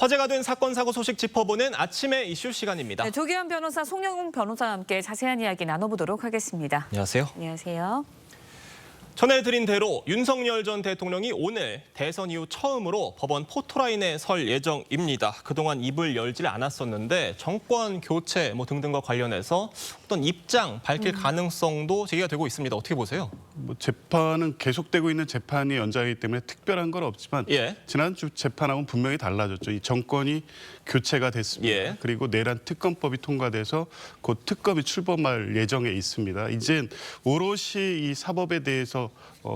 화제가 된 사건 사고 소식 짚어보는 아침의 이슈 시간입니다. 네, 조기현 변호사, 송영훈 변호사와 함께 자세한 이야기 나눠보도록 하겠습니다. 안녕하세요. 안녕하세요. 전해드린 대로 윤석열 전 대통령이 오늘 대선 이후 처음으로 법원 포토라인에 설 예정입니다. 그동안 입을 열질 않았었는데 정권 교체 등등과 관련해서 어떤 입장 밝힐 가능성도 제기가 되고 있습니다. 어떻게 보세요? 재판은 계속되고 있는 재판이 연장이기 때문에 특별한 건 없지만 지난주 재판하고는 분명히 달라졌죠. 이 정권이 교체가 됐습니다. 그리고 내란 특검법이 통과돼서 곧 특검이 출범할 예정에 있습니다. 이젠 오롯이 이 사법에 대해서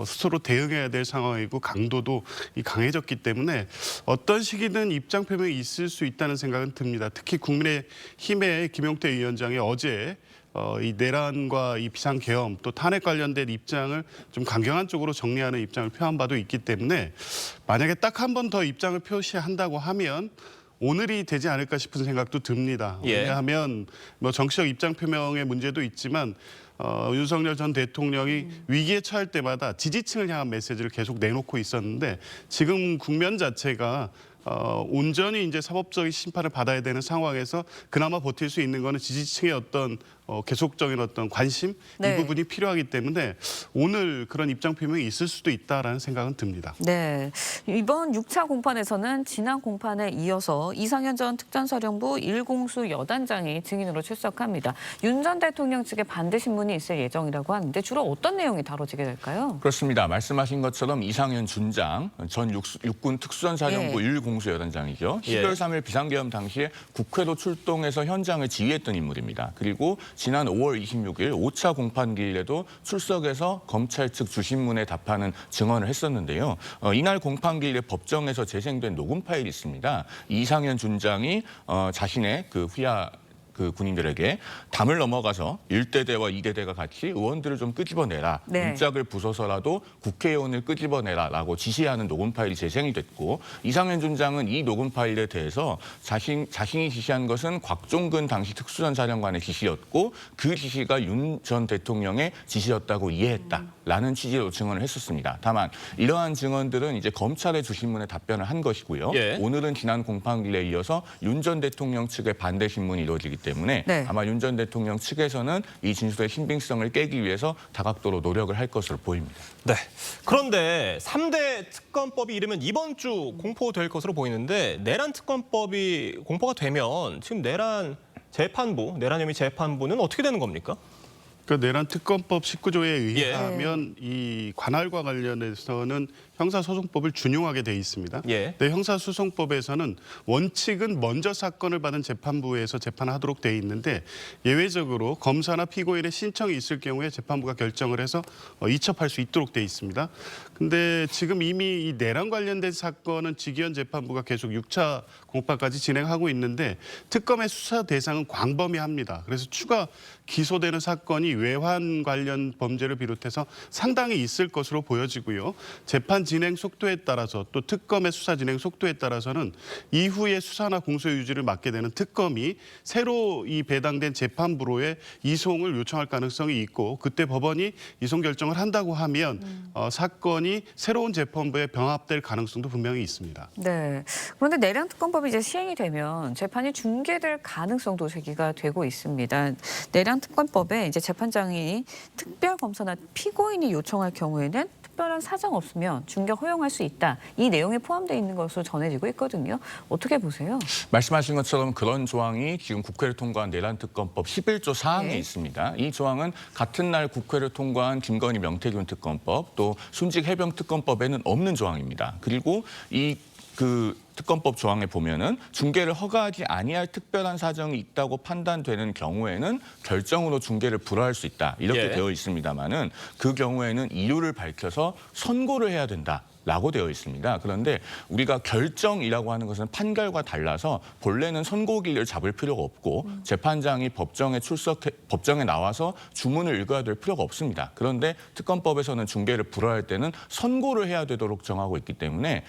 스스로 대응해야 될 상황이고 강도도 강해졌기 때문에 어떤 시기든 입장 표명이 있을 수 있다는 생각은 듭니다. 특히 국민의힘의 김용태 위원장이 어제 이 내란과 이 비상계엄 또 탄핵 관련된 입장을 좀 강경한 쪽으로 정리하는 입장을 표한 바도 있기 때문에 만약에 딱 한 번 더 입장을 표시한다고 하면 오늘이 되지 않을까 싶은 생각도 듭니다. 왜냐하면 정치적 입장 표명의 문제도 있지만 윤석열 전 대통령이 위기에 처할 때마다 지지층을 향한 메시지를 계속 내놓고 있었는데 지금 국면 자체가 온전히 이제 사법적인 심판을 받아야 되는 상황에서 그나마 버틸 수 있는 거는 지지층의 어떤 계속적인 어떤 관심 이 부분이 필요하기 때문에 오늘 그런 입장 표명이 있을 수도 있다라는 생각은 듭니다. 네, 이번 6차 공판에서는 지난 공판에 이어서 이상현 전 특전사령부 1공수 여단장이 증인으로 출석합니다. 윤 전 대통령 측의 반대 신문이 있을 예정이라고 하는데 주로 어떤 내용이 다뤄지게 될까요? 그렇습니다. 말씀하신 것처럼 이상현 준장 전 육군 특수전사령부 1공수 여단장이죠. 12월 3일 비상계엄 당시에 국회로 출동해서 현장을 지휘했던 인물입니다. 그리고 지난 5월 26일 5차 공판기일에도 출석해서 검찰 측 주신문에 답하는 증언을 했었는데요. 이날 공판기일에 법정에서 재생된 녹음 파일이 있습니다. 이상현 준장이 자신의 후야 군인들에게 담을 넘어가서 1대대와 2대대가 같이 의원들을 좀 끄집어내라. 문짝을 부숴서라도 국회의원을 끄집어내라라고 지시하는 녹음 파일이 재생이 됐고 이상현 준장은 이 녹음 파일에 대해서 자신이 지시한 것은 곽종근 당시 특수전사령관의 지시였고 그 지시가 윤 전 대통령의 지시였다고 이해했다라는 취지로 증언을 했었습니다. 다만 이러한 증언들은 이제 검찰의 주신문에 답변을 한 것이고요. 오늘은 지난 공판기일에 이어서 윤 전 대통령 측의 반대 신문이 이루어지기 때문에 아마 윤 전 대통령 측에서는 이 진술의 신빙성을 깨기 위해서 다각도로 노력을 할 것으로 보입니다. 네. 그런데 3대 특검법이 이르면 이번 주 공포될 것으로 보이는데 내란 특검법이 공포가 되면 지금 내란 혐의 재판부는 어떻게 되는 겁니까? 내란 특검법 19조에 의하면 이 관할과 관련해서는 형사소송법을 준용하게 돼 있습니다. 근데 형사소송법에서는 원칙은 먼저 사건을 받은 재판부에서 재판하도록 돼 있는데 예외적으로 검사나 피고인의 신청이 있을 경우에 재판부가 결정을 해서 이첩할 수 있도록 돼 있습니다. 근데 지금 이미 이 내란 관련된 사건은 지기현 재판부가 계속 6차 공판까지 진행하고 있는데 특검의 수사 대상은 광범위합니다. 그래서 추가 기소되는 사건이 외환 관련 범죄를 비롯해서 상당히 있을 것으로 보여지고요. 재판 진행 속도에 따라서 또 특검의 수사 진행 속도에 따라서는 이후에 수사나 공소 유지를 맡게 되는 특검이 새로 이 배당된 재판부로의 이송을 요청할 가능성이 있고 그때 법원이 이송 결정을 한다고 하면 사건이 새로운 재판부에 병합될 가능성도 분명히 있습니다. 네. 그런데 내란 특검법이 이제 시행이 되면 재판이 중계될 가능성도 제기가 되고 있습니다. 내란 특검법에 이제 재판장이 특별 검사나 피고인이 요청할 경우에는 특별한 사정 없으면 중계 허용할 수 있다. 이 내용이 포함되어 있는 것으로 전해지고 있거든요. 어떻게 보세요? 말씀하신 것처럼 그런 조항이 지금 국회를 통과한 내란특검법 11조 4항에 있습니다. 이 조항은 같은 날 국회를 통과한 김건희 명태균 특검법 또 순직 해병 특검법에는 없는 조항입니다. 그리고 특검법 조항에 보면은 중계를 허가하지 아니할 특별한 사정이 있다고 판단되는 경우에는 결정으로 중계를 불허할 수 있다. 이렇게 되어 있습니다만은 그 경우에는 이유를 밝혀서 선고를 해야 된다. 라고 되어 있습니다. 그런데 우리가 결정이라고 하는 것은 판결과 달라서 본래는 선고기일을 잡을 필요가 없고 재판장이 법정에 나와서 주문을 읽어야 될 필요가 없습니다. 그런데 특검법에서는 중계를 불허할 때는 선고를 해야 되도록 정하고 있기 때문에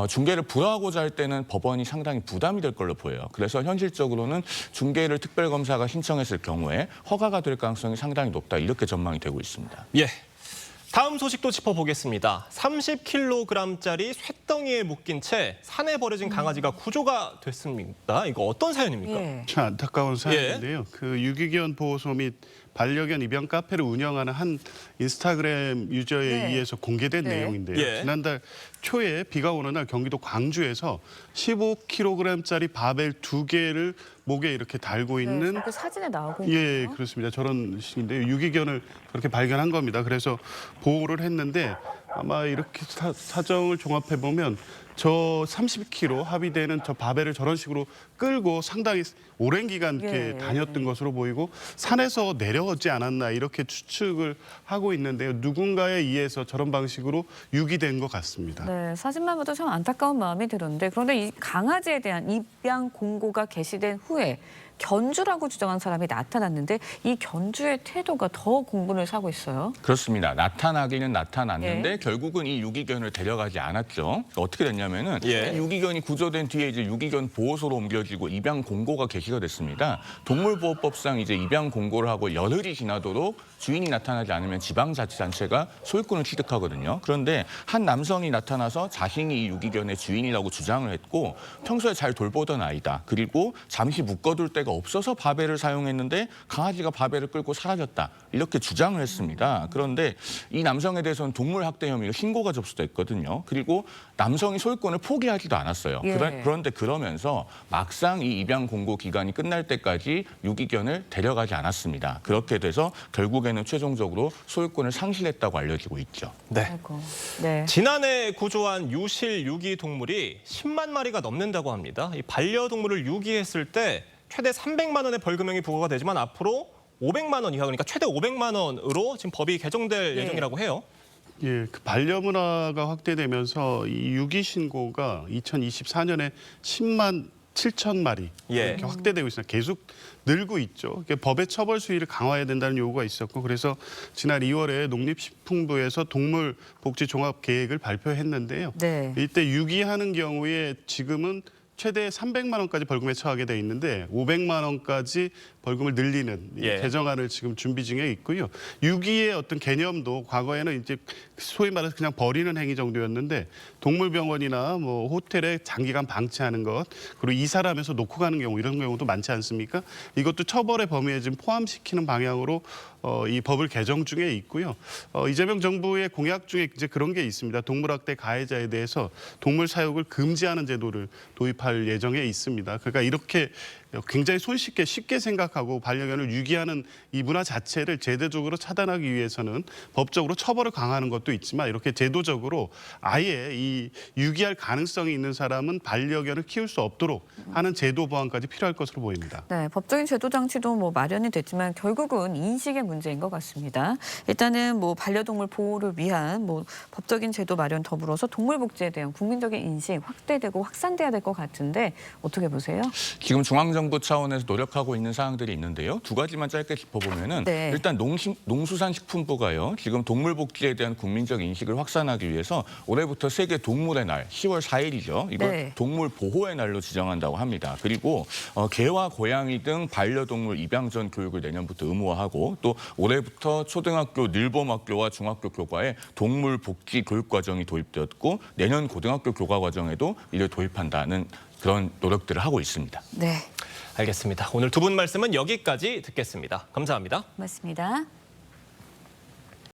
중계를 불허하고자 할 때는 법원이 상당히 부담이 될 걸로 보여요. 그래서 현실적으로는 중계를 특별검사가 신청했을 경우에 허가가 될 가능성이 상당히 높다. 이렇게 전망이 되고 있습니다. 다음 소식도 짚어보겠습니다. 30kg짜리 쇳덩이에 묶인 채 산에 버려진 강아지가 구조가 됐습니다. 이거 어떤 사연입니까? 예. 참 안타까운 사연인데요. 그 유기견 보호소 및 반려견 입양 카페를 운영하는 한 인스타그램 유저에 네. 의해서 공개된 네. 내용인데요. 예. 지난달 초에 비가 오는 날 경기도 광주에서 15kg짜리 바벨 2개를 목에 이렇게 달고 있는 그 사진에 나오고 예, 있네요. 그렇습니다. 저런 식인데요. 유기견을 그렇게 발견한 겁니다. 그래서 보호를 했는데 아마 이렇게 사정을 종합해 보면 저 30kg 합의되는 저 바벨을 저런 식으로 끌고 상당히 오랜 기간 이렇게 예. 다녔던 것으로 보이고 산에서 내려오지 않았나 이렇게 추측을 하고 있는데요. 누군가에 의해서 저런 방식으로 유기된 것 같습니다. 네, 사진만 봐도 참 안타까운 마음이 드는데 그런데 이 강아지에 대한 입양 공고가 게시된 후에 견주라고 주장한 사람이 나타났는데 이 견주의 태도가 더 공분을 사고 있어요. 그렇습니다. 나타나기는 나타났는데 예. 결국은 이 유기견을 데려가지 않았죠. 어떻게 됐냐면은 예. 이 유기견이 구조된 뒤에 이제 유기견 보호소로 옮겨지고 입양 공고가 게시가 됐습니다. 동물보호법상 이제 입양 공고를 하고 열흘이 지나도록 주인이 나타나지 않으면 지방자치단체가 소유권을 취득하거든요. 그런데 한 남성이 나타나서 자신이 이 유기견의 주인이라고 주장을 했고 평소에 잘 돌보던 아이다. 그리고 잠시 묶어둘 데가 없어서 바벨을 사용했는데 강아지가 바벨을 끌고 사라졌다. 이렇게 주장을 했습니다. 그런데 이 남성에 대해서는 동물학대 혐의로 신고가 접수됐거든요. 그리고 남성이 소유권을 포기하지도 않았어요. 예. 그런데 그러면서 막상 이 입양 공고 기간이 끝날 때까지 유기견을 데려가지 않았습니다. 그렇게 돼서 결국에는 최종적으로 소유권을 상실했다고 알려지고 있죠. 네. 아이고. 네. 지난해 구조한 유실 유기 동물이 10만 마리가 넘는다고 합니다. 이 반려동물을 유기했을 때 최대 300만 원의 벌금형이 부과가 되지만 앞으로 500만 원 이하 그러니까 최대 500만 원으로 지금 법이 개정될 예. 예정이라고 해요. 예, 그 반려문화가 확대되면서 이 유기 신고가 2024년에 10만 7천 마리 예. 이렇게 확대되고 있습니다. 계속 늘고 있죠. 법의 처벌 수위를 강화해야 된다는 요구가 있었고 그래서 지난 2월에 농림식품부에서 동물복지 종합 계획을 발표했는데요. 네. 이때 유기하는 경우에 지금은 최대 300만 원까지 벌금에 처하게 돼 있는데 500만 원까지 벌금을 늘리는 이 예. 개정안을 지금 준비 중에 있고요. 유기의 어떤 개념도 과거에는 이제 소위 말해서 그냥 버리는 행위 정도였는데 동물병원이나 뭐 호텔에 장기간 방치하는 것 그리고 이사람에서 놓고 가는 경우 이런 경우도 많지 않습니까? 이것도 처벌의 범위에 지금 포함시키는 방향으로 이 법을 개정 중에 있고요. 이재명 정부의 공약 중에 이제 그런 게 있습니다. 동물학대 가해자에 대해서 동물 사육을 금지하는 제도를 도입할 예정에 있습니다. 그러니까 이렇게 굉장히 손쉽게 쉽게 생각하고 반려견을 유기하는 이 문화 자체를 제도적으로 차단하기 위해서는 법적으로 처벌을 강화하는 것도 있지만 이렇게 제도적으로 아예 이 유기할 가능성이 있는 사람은 반려견을 키울 수 없도록 하는 제도 보완까지 필요할 것으로 보입니다. 네, 법적인 제도 장치도 뭐 마련이 됐지만 결국은 인식의 문제인 것 같습니다. 일단은 뭐 반려동물 보호를 위한 뭐 법적인 제도 마련 더불어서 동물 복지에 대한 국민적인 인식 확대되고 확산돼야 될 것 같은데 어떻게 보세요? 지금 중앙정부 차원에서 노력하고 있는 사항들이 있는데요. 두 가지만 짧게 짚어보면은 네. 일단 농수산식품부가요. 지금 동물복지에 대한 국민적 인식을 확산하기 위해서 올해부터 세계 동물의 날 10월 4일이죠. 이걸 네. 동물 보호의 날로 지정한다고 합니다. 그리고 개와 고양이 등 반려동물 입양 전 교육을 내년부터 의무화하고 또 올해부터 초등학교 늘봄학교와 중학교 교과에 동물복지 교육과정이 도입되었고 내년 고등학교 교과 과정에도 이를 도입한다는 그런 노력들을 하고 있습니다. 네, 알겠습니다. 오늘 두 분 말씀은 여기까지 듣겠습니다. 감사합니다. 고맙습니다.